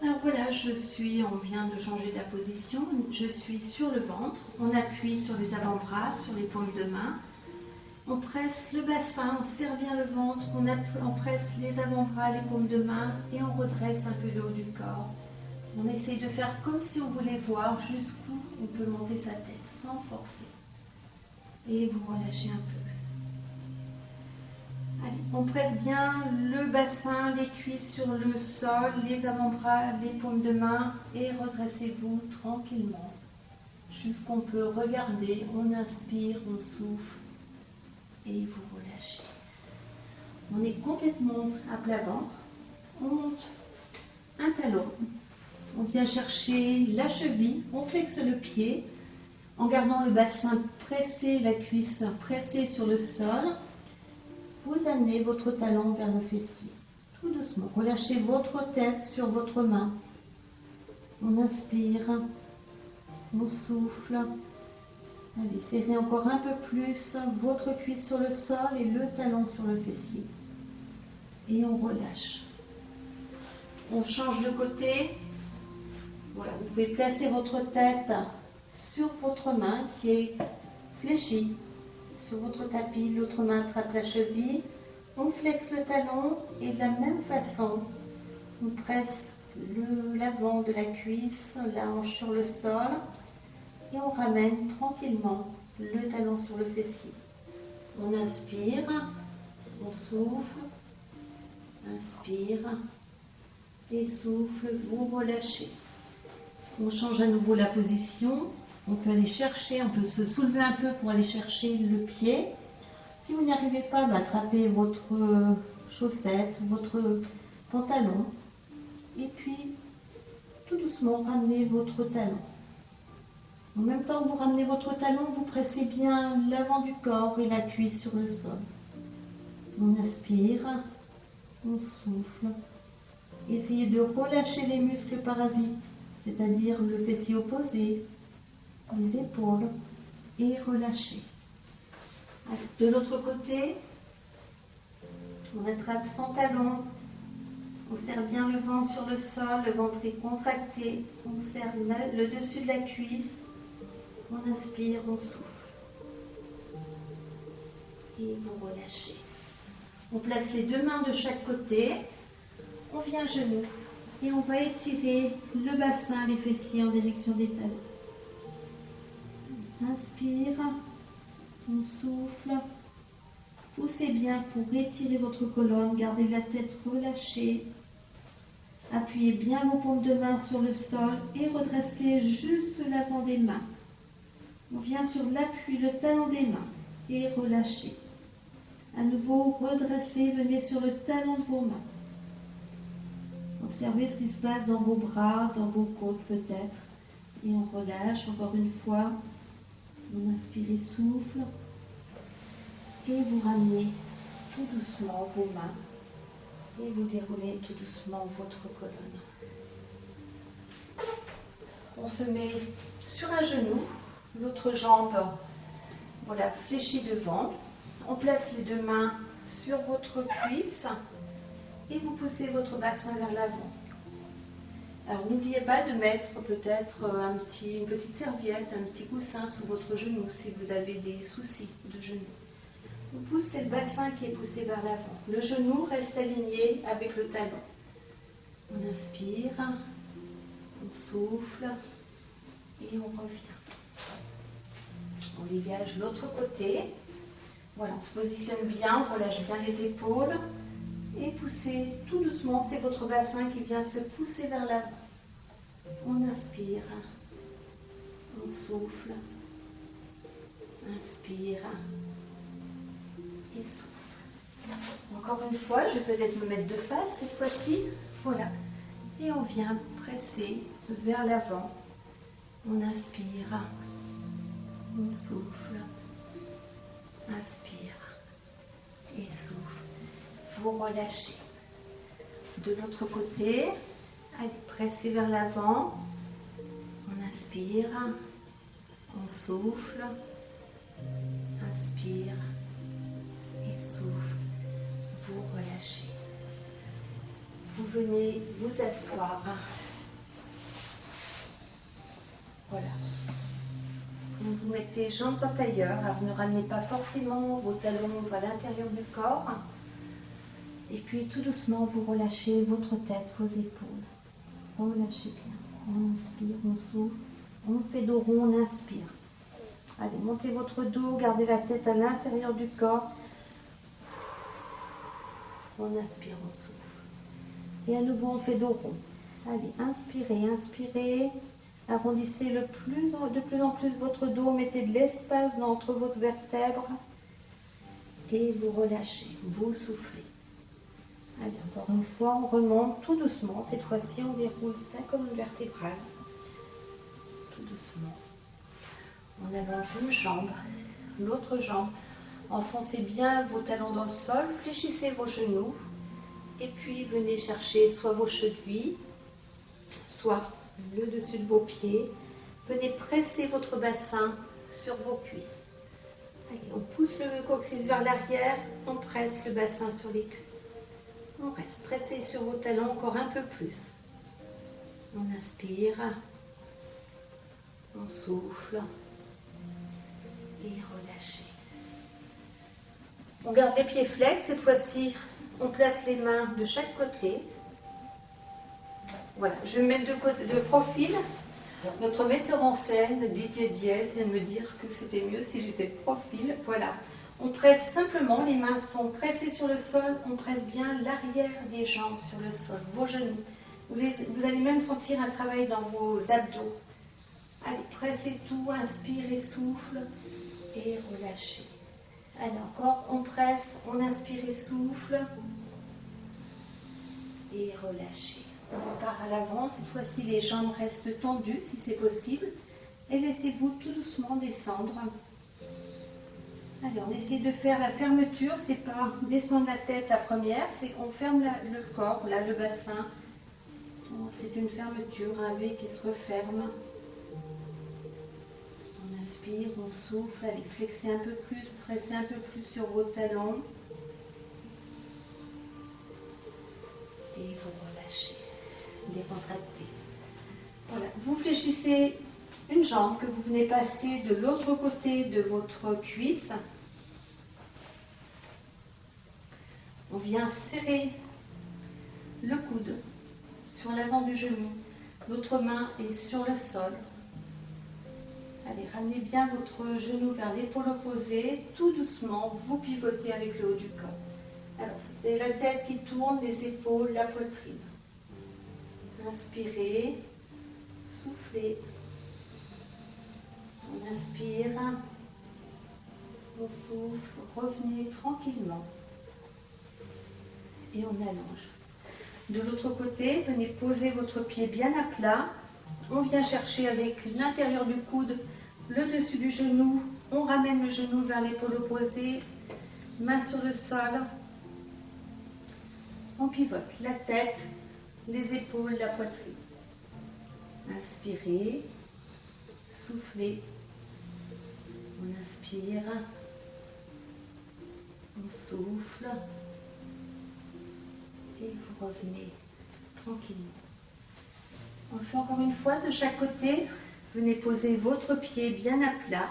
Alors voilà, on vient de changer la position, je suis sur le ventre, on appuie sur les avant-bras, sur les paumes de main, on presse le bassin, on serre bien le ventre, on presse les avant-bras, les paumes de main et on redresse un peu le haut du corps. On essaye de faire comme si on voulait voir jusqu'où on peut monter sa tête sans forcer. Et vous relâchez un peu. Allez, on presse bien le bassin, les cuisses sur le sol, les avant-bras, les paumes de main et redressez-vous tranquillement. Jusqu'on peut regarder, on inspire, on souffle et vous relâchez. On est complètement à plat ventre, on monte un talon, on vient chercher la cheville, on flexe le pied en gardant le bassin pressé, la cuisse pressée sur le sol. Vous amenez votre talon vers le fessier, tout doucement. Relâchez votre tête sur votre main. On inspire, on souffle. Allez, serrez encore un peu plus votre cuisse sur le sol et le talon sur le fessier. Et on relâche. On change de côté. Voilà, vous pouvez placer votre tête sur votre main qui est fléchie. Sur votre tapis, l'autre main attrape la cheville, on flexe le talon et de la même façon, on presse l'avant de la cuisse, la hanche sur le sol et on ramène tranquillement le talon sur le fessier. On inspire, on souffle, inspire et souffle, vous relâchez. On change à nouveau la position. On peut aller chercher, on peut se soulever un peu pour aller chercher le pied. Si vous n'y arrivez pas, attrapez votre chaussette, votre pantalon. Et puis, tout doucement, ramenez votre talon. En même temps que vous ramenez votre talon, vous pressez bien l'avant du corps et la cuisse sur le sol. On inspire, on souffle. Essayez de relâcher les muscles parasites, c'est-à-dire le fessier opposé, les épaules et relâcher. De l'autre côté, on attrape son talon, on serre bien le ventre sur le sol, le ventre est contracté, on serre le dessus de la cuisse, on inspire, on souffle et vous relâchez. On place les deux mains de chaque côté, on vient à genoux et on va étirer le bassin, les fessiers en direction des talons. Inspire, on souffle, poussez bien pour étirer votre colonne, gardez la tête relâchée, appuyez bien vos paumes de main sur le sol et redressez juste l'avant des mains. On vient sur l'appui, le talon des mains et relâchez. À nouveau, redressez, venez sur le talon de vos mains. Observez ce qui se passe dans vos bras, dans vos côtes peut-être. Et on relâche encore une fois. On inspire et souffle et vous ramenez tout doucement vos mains et vous déroulez tout doucement votre colonne. On se met sur un genou, l'autre jambe voilà, fléchie devant. On place les deux mains sur votre cuisse et vous poussez votre bassin vers l'avant. Alors n'oubliez pas de mettre peut-être une petite serviette, un petit coussin sous votre genou si vous avez des soucis de genou. Vous poussez le bassin qui est poussé vers l'avant. Le genou reste aligné avec le talon. On inspire, on souffle et on revient. On dégage l'autre côté. Voilà, on se positionne bien, on relâche bien les épaules et poussez tout doucement, c'est votre bassin qui vient se pousser vers l'avant. On inspire, on souffle, inspire et souffle. Encore une fois, je vais peut-être me mettre de face cette fois-ci. Voilà. Et on vient presser vers l'avant. On inspire, on souffle, inspire et souffle. Vous relâchez. De l'autre côté, allez, pressez vers l'avant. On inspire, on souffle, inspire et souffle. Vous relâchez. Vous venez vous asseoir Voilà. Vous vous mettez jambes en tailleur. Alors ne ramenez pas forcément vos talons à l'intérieur du corps. Et puis tout doucement, vous relâchez votre tête, vos épaules. Relâchez bien. On inspire, on souffle. On fait dos rond, on inspire. Allez, montez votre dos, gardez la tête à l'intérieur du corps. On inspire, on souffle. Et à nouveau, on fait dos rond. Allez, inspirez, inspirez. Arrondissez de plus en plus votre dos. Mettez de l'espace entre votre vertèbre. Et vous relâchez, vous soufflez. Allez, encore une fois, on remonte tout doucement. Cette fois-ci, on déroule 5 colonnes vertébrales. Tout doucement. On allonge une jambe, l'autre jambe. Enfoncez bien vos talons dans le sol, fléchissez vos genoux. Et puis, venez chercher soit vos chevilles, soit le dessus de vos pieds. Venez presser votre bassin sur vos cuisses. Allez, on pousse le coccyx vers l'arrière, on presse le bassin sur les cuisses. On reste pressé sur vos talons encore un peu plus. On inspire, on souffle et relâchez. On garde les pieds flex. Cette fois-ci, on place les mains de chaque côté. Voilà, je vais me mettre de profil. Notre metteur en scène, Didier Diez, vient de me dire que c'était mieux si j'étais de profil. Voilà. On presse simplement, les mains sont pressées sur le sol, on presse bien l'arrière des jambes sur le sol, vos genoux. Vous allez même sentir un travail dans vos abdos. Allez, pressez tout, inspirez, souffle et relâchez. Allez, encore, on presse, on inspire et souffle et relâchez. On repart à l'avant, cette fois-ci les jambes restent tendues si c'est possible et laissez-vous tout doucement descendre. Allez, on essaie de faire la fermeture, c'est pas descendre la tête la première, c'est qu'on ferme le corps, là le bassin. C'est une fermeture, un V qui se referme. On inspire, on souffle, allez, flexez un peu plus, pressez un peu plus sur vos talons. Et vous relâchez, décontractez. Voilà, vous fléchissez une jambe que vous venez passer de l'autre côté de votre cuisse. On vient serrer le coude sur l'avant du genou. L'autre main est sur le sol. Allez, ramenez bien votre genou vers l'épaule opposée. Tout doucement, vous pivotez avec le haut du corps. Alors, c'est la tête qui tourne, les épaules, la poitrine. Inspirez, soufflez. On inspire, on souffle, revenez tranquillement et on allonge. De l'autre côté, venez poser votre pied bien à plat. On vient chercher avec l'intérieur du coude, le dessus du genou. On ramène le genou vers l'épaule opposée, main sur le sol. On pivote la tête, les épaules, la poitrine. Inspirez, soufflez. On inspire, on souffle et vous revenez tranquillement. On le fait encore une fois de chaque côté. Venez poser votre pied bien à plat.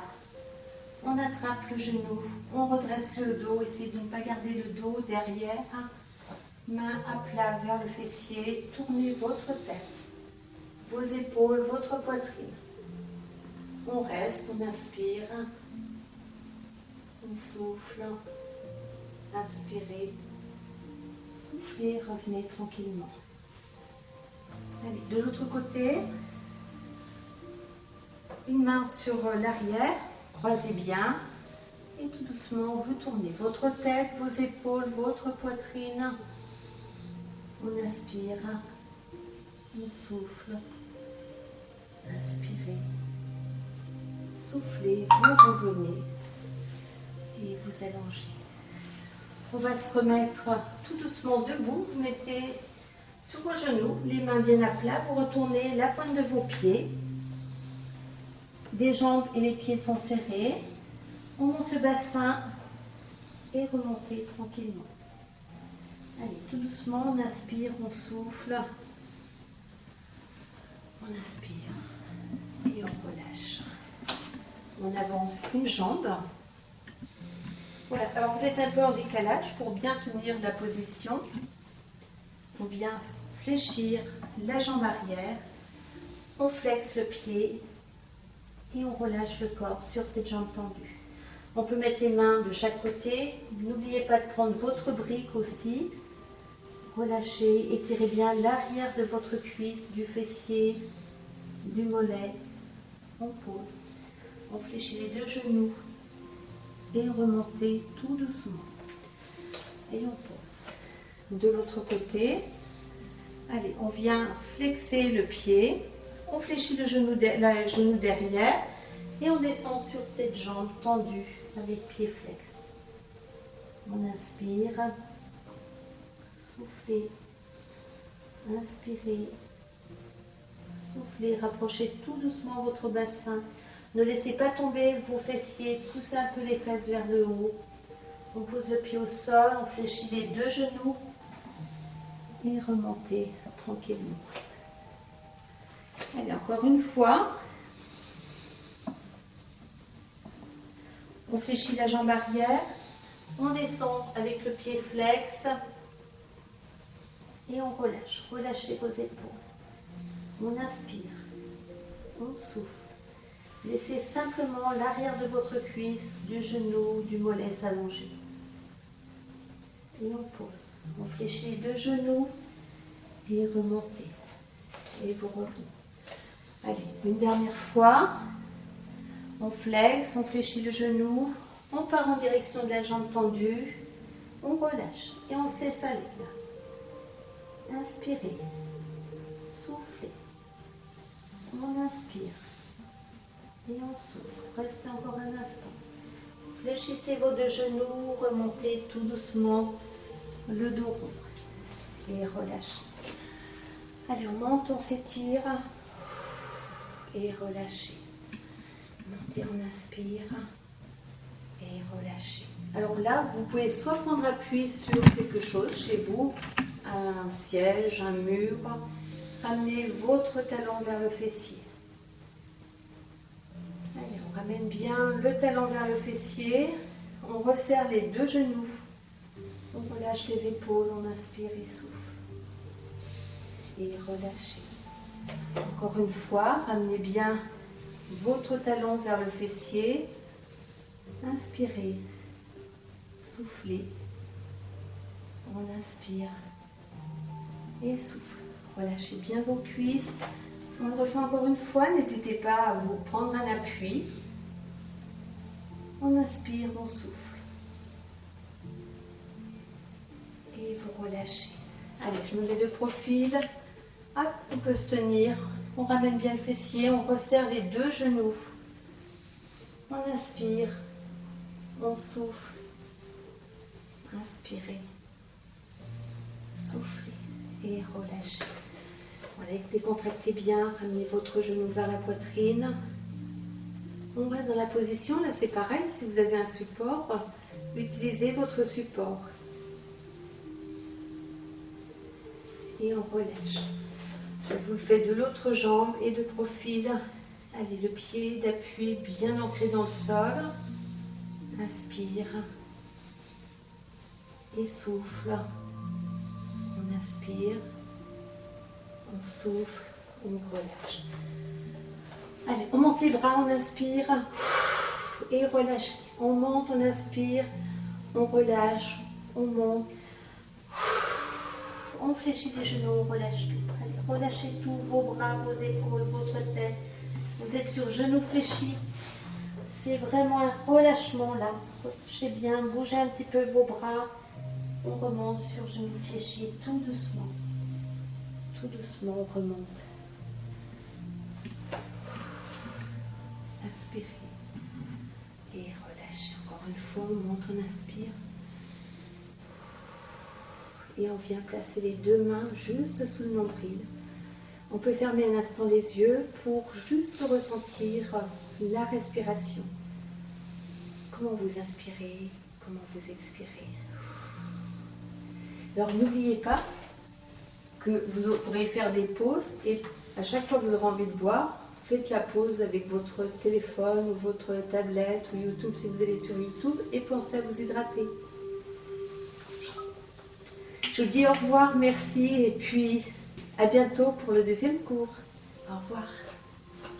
On attrape le genou, on redresse le dos, essayez de ne pas garder le dos derrière. Main à plat vers le fessier, tournez votre tête, vos épaules, votre poitrine. On reste, on inspire, on souffle, inspirez, soufflez, revenez tranquillement. Allez, de l'autre côté, une main sur l'arrière, croisez bien et tout doucement vous tournez votre tête, vos épaules, votre poitrine. On inspire, on souffle, inspirez. Soufflez, vous revenez et vous allongez. On va se remettre tout doucement debout. Vous mettez sur vos genoux, les mains bien à plat. Vous retournez la pointe de vos pieds. Les jambes et les pieds sont serrés. On monte le bassin et remontez tranquillement. Allez, tout doucement, on inspire, on souffle. On inspire. Et on relâche. On avance une jambe. Voilà, alors vous êtes un peu en décalage pour bien tenir la position. On vient fléchir la jambe arrière, on flexe le pied et on relâche le corps sur cette jambe tendue. On peut mettre les mains de chaque côté. N'oubliez pas de prendre votre brique aussi. Relâchez, étirez bien l'arrière de votre cuisse, du fessier, du mollet. On pose. On fléchit les deux genoux et remontez tout doucement. Et on pose. De l'autre côté, allez, on vient flexer le pied. On fléchit le genou derrière et on descend sur cette jambe tendue avec pied flex. On inspire, soufflez, inspirez, soufflez, rapprochez tout doucement votre bassin. Ne laissez pas tomber vos fessiers, poussez un peu les fesses vers le haut. On pose le pied au sol, on fléchit les deux genoux et remontez tranquillement. Allez, encore une fois. On fléchit la jambe arrière, on descend avec le pied flex et on relâche. Relâchez vos épaules. On inspire, on souffle. Laissez simplement l'arrière de votre cuisse, du genou, du mollet s'allonger. Et on pose. On fléchit les deux genoux et remontez. Et vous revenez. Allez, une dernière fois. On flexe, on fléchit le genou, on part en direction de la jambe tendue, on relâche et on se laisse aller là. Inspirez, soufflez, on inspire et on souffle. Restez encore un instant. Fléchissez vos deux genoux, remontez tout doucement le dos rond et relâchez. Allez, on monte, on s'étire et relâchez. Montez, on inspire et relâchez. Alors là, vous pouvez soit prendre appui sur quelque chose chez vous, un siège, un mur, ramenez votre talon vers le fessier. Allez, on ramène bien le talon vers le fessier, on resserre les deux genoux, on relâche les épaules, on inspire et souffle. Et relâchez. Encore une fois, ramenez bien votre talon vers le fessier, inspirez, soufflez, on inspire et souffle. Relâchez bien vos cuisses. On le refait encore une fois, n'hésitez pas à vous prendre un appui. On inspire, on souffle. Et vous relâchez. Allez, je me mets de profil. Hop, on peut se tenir. On ramène bien le fessier, on resserre les deux genoux. On inspire, on souffle. Inspirez, soufflez et relâchez. Voilà, décontractez bien, ramenez votre genou vers la poitrine. On reste dans la position, là c'est pareil, si vous avez un support, utilisez votre support. Et on relâche. Vous le faites de l'autre jambe et de profil. Allez, le pied d'appui bien ancré dans le sol. Inspire. Et souffle. On inspire. On souffle. On relâche. Allez, on monte les bras, on inspire. Et relâche. On monte, on inspire. On relâche. On monte. On fléchit les genoux, on relâche tout. Allez, relâchez tout, vos bras, vos épaules, votre tête. Vous êtes sur genoux fléchis. C'est vraiment un relâchement là. Relâchez bien, bougez un petit peu vos bras. On remonte sur genoux fléchis, tout doucement. Tout doucement, on remonte. Inspirez. Et relâchez. Encore une fois, on monte, on inspire. Et on vient placer les deux mains juste sous le nombril. On peut fermer un instant les yeux pour juste ressentir la respiration. Comment vous inspirez, comment vous expirez. Alors n'oubliez pas que vous pourrez faire des pauses et à chaque fois que vous aurez envie de boire, faites la pause avec votre téléphone ou votre tablette ou YouTube si vous allez sur YouTube et pensez à vous hydrater. Je vous dis au revoir, merci et puis à bientôt pour le deuxième cours. Au revoir.